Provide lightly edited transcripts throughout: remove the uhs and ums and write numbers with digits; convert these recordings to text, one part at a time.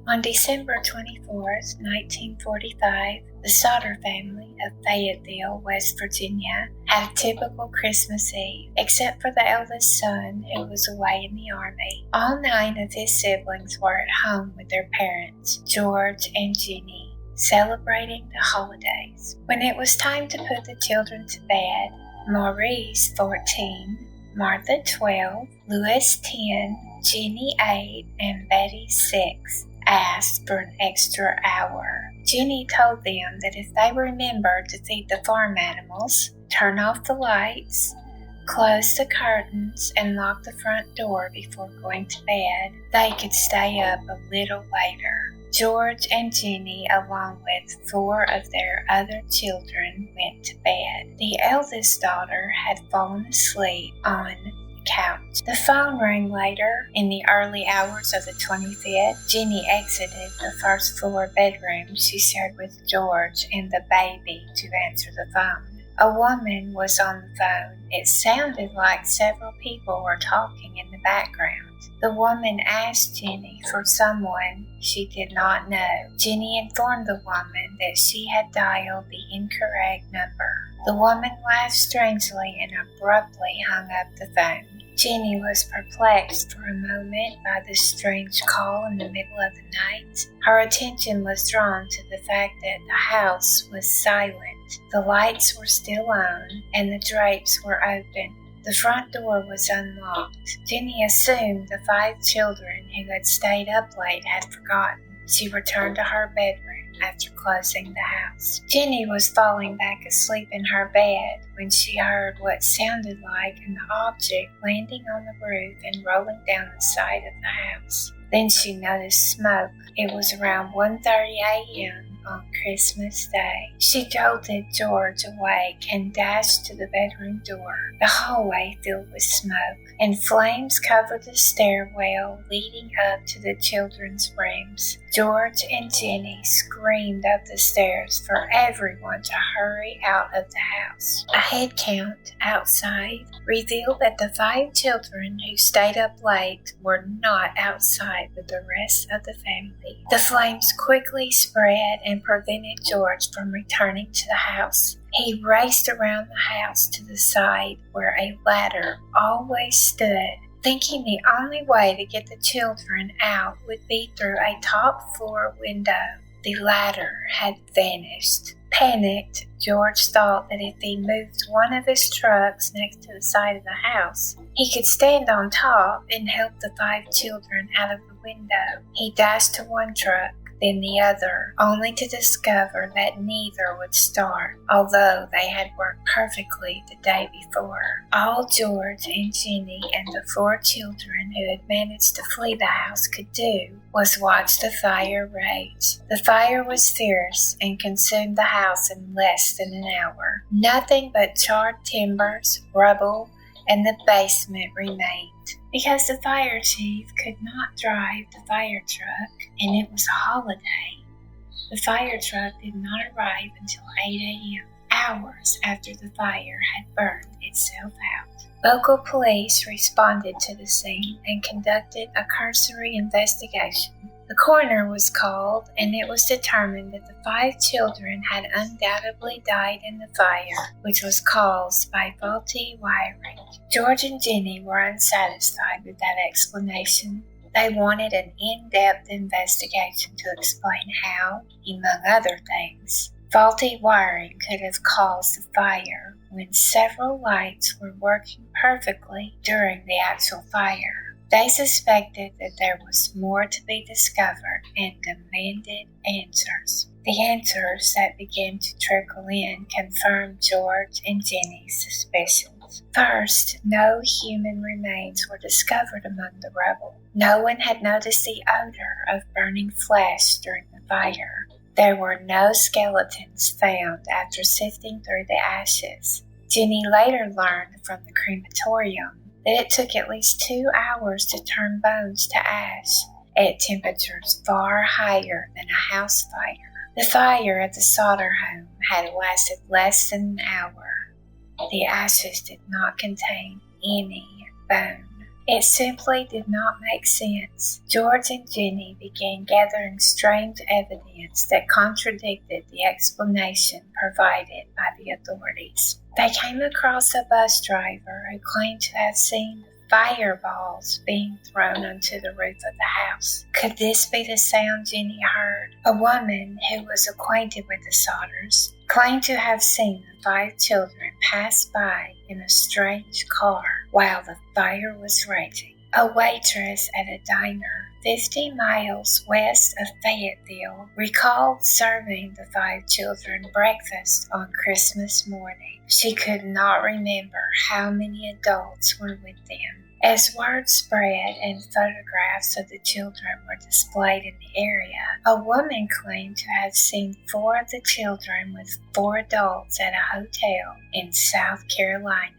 On December 24th, 1945, the Sodder family of Fayetteville, West Virginia, had a typical Christmas Eve, except for the eldest son, who was away in the Army. All 9 of his siblings were at home with their parents, George and Jenny, celebrating the holidays. When it was time to put the children to bed, Maurice, 14, Martha, 12, Louis, 10, Jenny, 8, and Betty, 6, asked for an extra hour. Jenny told them that if they remembered to feed the farm animals, turn off the lights, close the curtains, and lock the front door before going to bed, they could stay up a little later. George and Jenny, along with 4 of their other children, went to bed. The eldest daughter had fallen asleep on couch. The phone rang later. In the early hours of the 25th, Jenny exited the first floor bedroom she shared with George and the baby to answer the phone. A woman was on the phone. It sounded like several people were talking in the background. The woman asked Jenny for someone she did not know. Jenny informed the woman that she had dialed the incorrect number. The woman laughed strangely and abruptly hung up the phone. Jenny was perplexed for a moment by the strange call in the middle of the night. Her attention was drawn to the fact that the house was silent. The lights were still on, and the drapes were open. The front door was unlocked. Jenny assumed the 5 children who had stayed up late had forgotten. She returned to her bedroom after closing the house. Jenny was falling back asleep in her bed when she heard what sounded like an object landing on the roof and rolling down the side of the house. Then she noticed smoke. It was around 1:30 a.m. on Christmas Day. She jolted George awake and dashed to the bedroom door. The hallway filled with smoke, and flames covered the stairwell leading up to the children's rooms. George and Jenny screamed up the stairs for everyone to hurry out of the house. A head count outside revealed that the 5 children who stayed up late were not outside with the rest of the family. The flames quickly spread and prevented George from returning to the house. He raced around the house to the side where a ladder always stood, thinking the only way to get the children out would be through a top floor window. The ladder had vanished. Panicked, George thought that if he moved one of his trucks next to the side of the house, he could stand on top and help the 5 children out of the window. He dashed to one truck, then the other, only to discover that neither would start, although they had worked perfectly the day before. All George and Jenny and the 4 children who had managed to flee the house could do was watch the fire rage. The fire was fierce and consumed the house in less than an hour. Nothing but charred timbers, rubble, and the basement remained. Because the fire chief could not drive the fire truck, and it was a holiday, the fire truck did not arrive until 8 a.m., hours after the fire had burned itself out. Local police responded to the scene and conducted a cursory investigation. The coroner was called, and it was determined that the 5 children had undoubtedly died in the fire, which was caused by faulty wiring. George and Jenny were unsatisfied with that explanation. They wanted an in-depth investigation to explain how, among other things, faulty wiring could have caused the fire when several lights were working perfectly during the actual fire. They suspected that there was more to be discovered and demanded answers. The answers that began to trickle in confirmed George and Jenny's suspicions. First, no human remains were discovered among the rubble. No one had noticed the odor of burning flesh during the fire. There were no skeletons found after sifting through the ashes. Jenny later learned from the crematorium that it took at least 2 hours to turn bones to ash at temperatures far higher than a house fire. The fire at the Sodder home had lasted less than an hour. The ashes did not contain any bone. It simply did not make sense. George and Jenny began gathering strange evidence that contradicted the explanation provided by the authorities. They came across a bus driver who claimed to have seen fireballs being thrown onto the roof of the house. Could this be the sound Jenny heard? A woman who was acquainted with the Sodders claimed to have seen the 5 children pass by in a strange car while the fire was raging. A waitress at a diner 50 miles west of Fayetteville recalled serving the 5 children breakfast on Christmas morning. She could not remember how many adults were with them. As word spread and photographs of the children were displayed in the area, a woman claimed to have seen 4 of the children with 4 adults at a hotel in South Carolina.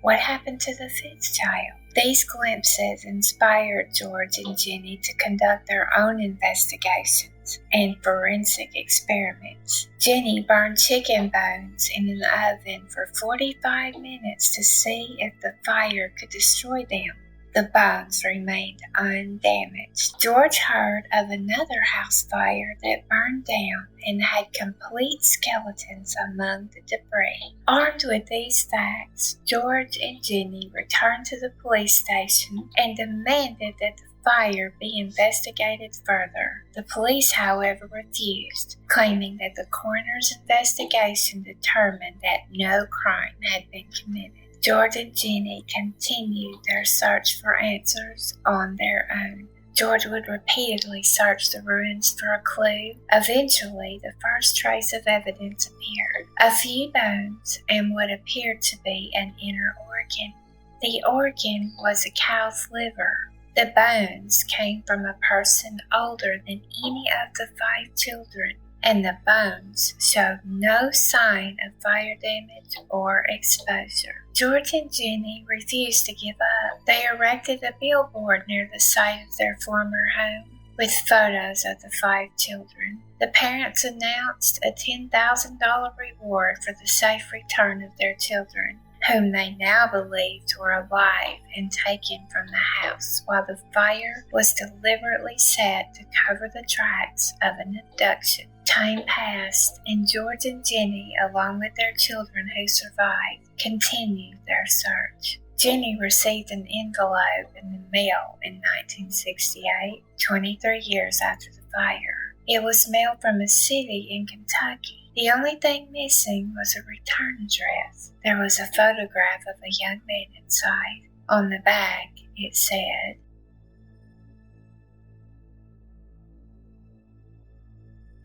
What happened to the 5th child? These glimpses inspired George and Jenny to conduct their own investigations and forensic experiments. Jenny burned chicken bones in an oven for 45 minutes to see if the fire could destroy them. The bones remained undamaged. George heard of another house fire that burned down and had complete skeletons among the debris. Armed with these facts, George and Jenny returned to the police station and demanded that the fire be investigated further. The police, however, refused, claiming that the coroner's investigation determined that no crime had been committed. George and Jenny continued their search for answers on their own. George would repeatedly search the ruins for a clue. Eventually, the first trace of evidence appeared. A few bones and what appeared to be an inner organ. The organ was a cow's liver. The bones came from a person older than any of the 5 children, and the bones showed no sign of fire damage or exposure. George and Jenny refused to give up. They erected a billboard near the site of their former home with photos of the 5 children. The parents announced a $10,000 reward for the safe return of their children, whom they now believed were alive and taken from the house, while the fire was deliberately set to cover the tracks of an abduction. Time passed, and George and Jenny, along with their children who survived, continued their search. Jenny received an envelope in the mail in 1968, 23 years after the fire. It was mailed from a city in Kentucky. The only thing missing was a return address. There was a photograph of a young man inside. On the back, it said,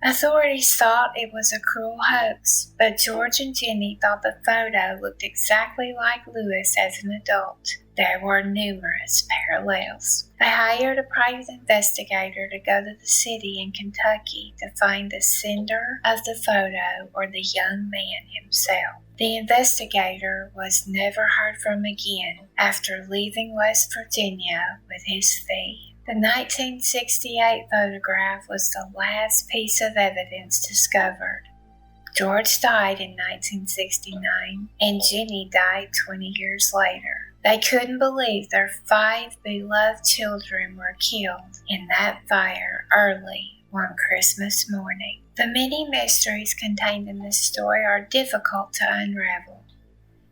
Authorities thought it was a cruel hoax, but George and Jenny thought the photo looked exactly like Lewis as an adult. There were numerous parallels. They hired a private investigator to go to the city in Kentucky to find the sender of the photo or the young man himself. The investigator was never heard from again after leaving West Virginia with his fee. The 1968 photograph was the last piece of evidence discovered. George died in 1969, and Jenny died 20 years later. They couldn't believe their 5 beloved children were killed in that fire early one Christmas morning. The many mysteries contained in this story are difficult to unravel.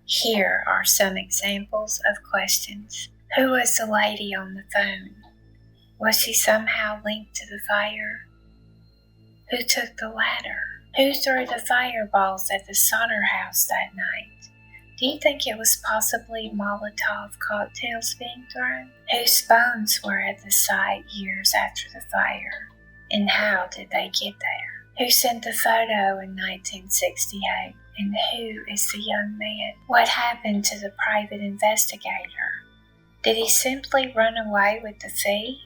Here are some examples of questions. Who was the lady on the phone? Was she somehow linked to the fire? Who took the ladder? Who threw the fireballs at the Sodder house that night? Do you think it was possibly Molotov cocktails being thrown? Whose bones were at the site years after the fire? And how did they get there? Who sent the photo in 1968? And who is the young man? What happened to the private investigator? Did he simply run away with the fee?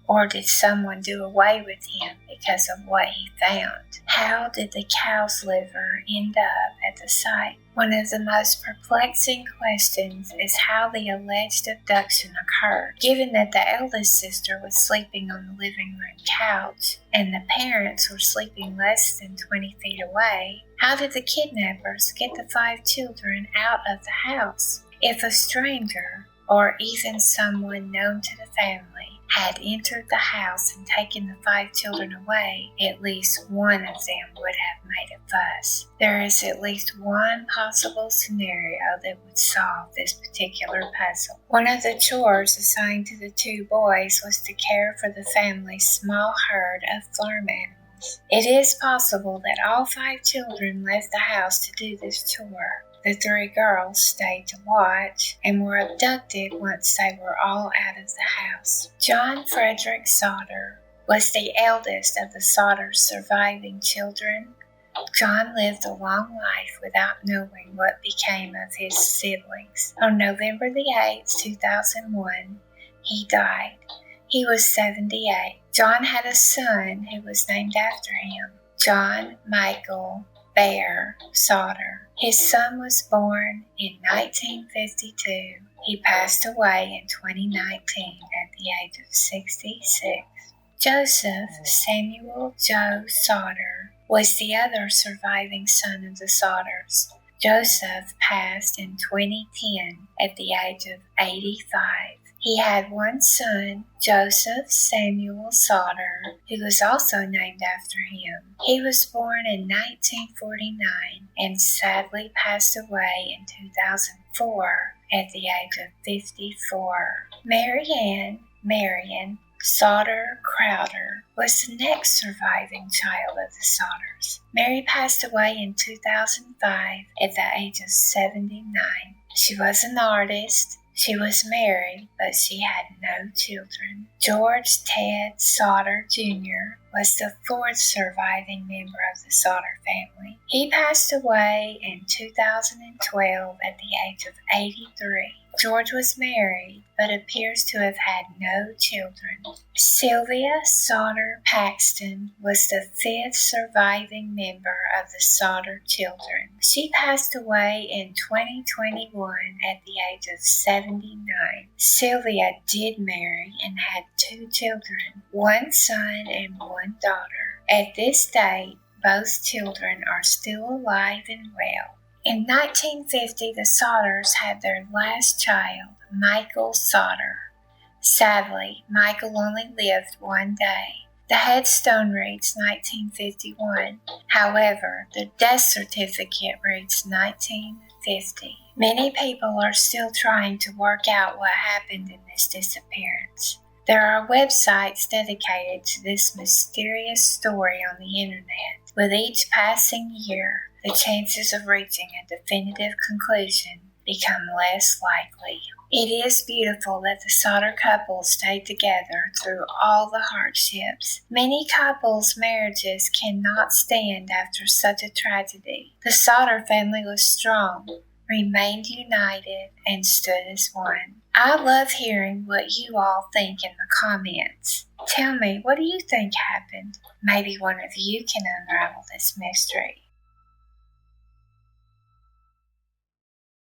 Or did someone do away with him because of what he found? How did the cow's liver end up at the site? One of the most perplexing questions is how the alleged abduction occurred. Given that the eldest sister was sleeping on the living room couch and the parents were sleeping less than 20 feet away, how did the kidnappers get the 5 children out of the house? If a stranger or even someone known to the family, had entered the house and taken the 5 children away, at least one of them would have made a fuss. There is at least one possible scenario that would solve this particular puzzle. One of the chores assigned to the 2 boys was to care for the family's small herd of farm animals. It is possible that all 5 children left the house to do this chore. The 3 girls stayed to watch and were abducted once they were all out of the house. John Frederick Sodder was the eldest of the Sodders' surviving children. John lived a long life without knowing what became of his siblings. On November the 8th, 2001, he died. He was 78. John had a son who was named after him, John Michael Bear Sodder. His son was born in 1952. He passed away in 2019 at the age of 66. Joseph Samuel Joe Sodder was the other surviving son of the Sodders. Joseph passed in 2010 at the age of 85. He had one son, Joseph Samuel Sodder, who was also named after him. He was born in 1949 and sadly passed away in 2004 at the age of 54. Marion Sodder Crowder was the next surviving child of the Sodders. Mary passed away in 2005 at the age of 79. She was an artist. She was married, but she had no children. George Ted Sodder Jr. was the 4th surviving member of the Sodder family. He passed away in 2012 at the age of 83. George was married, but appears to have had no children. Sylvia Sodder Paxton was the 5th surviving member of the Sodder children. She passed away in 2021 at the age of 79. Sylvia did marry and had 2 children, one son and one daughter. At this date, both children are still alive and well. In 1950, the Sodders had their last child, Michael Sodder. Sadly, Michael only lived one day. The headstone reads 1951. However, the death certificate reads 1950. Many people are still trying to work out what happened in this disappearance. There are websites dedicated to this mysterious story on the internet. With each passing year, the chances of reaching a definitive conclusion become less likely. It is beautiful that the Sodder couple stayed together through all the hardships. Many couples' marriages cannot stand after such a tragedy. The Sodder family was strong, remained united, and stood as one. I love hearing what you all think in the comments. Tell me, what do you think happened? Maybe one of you can unravel this mystery.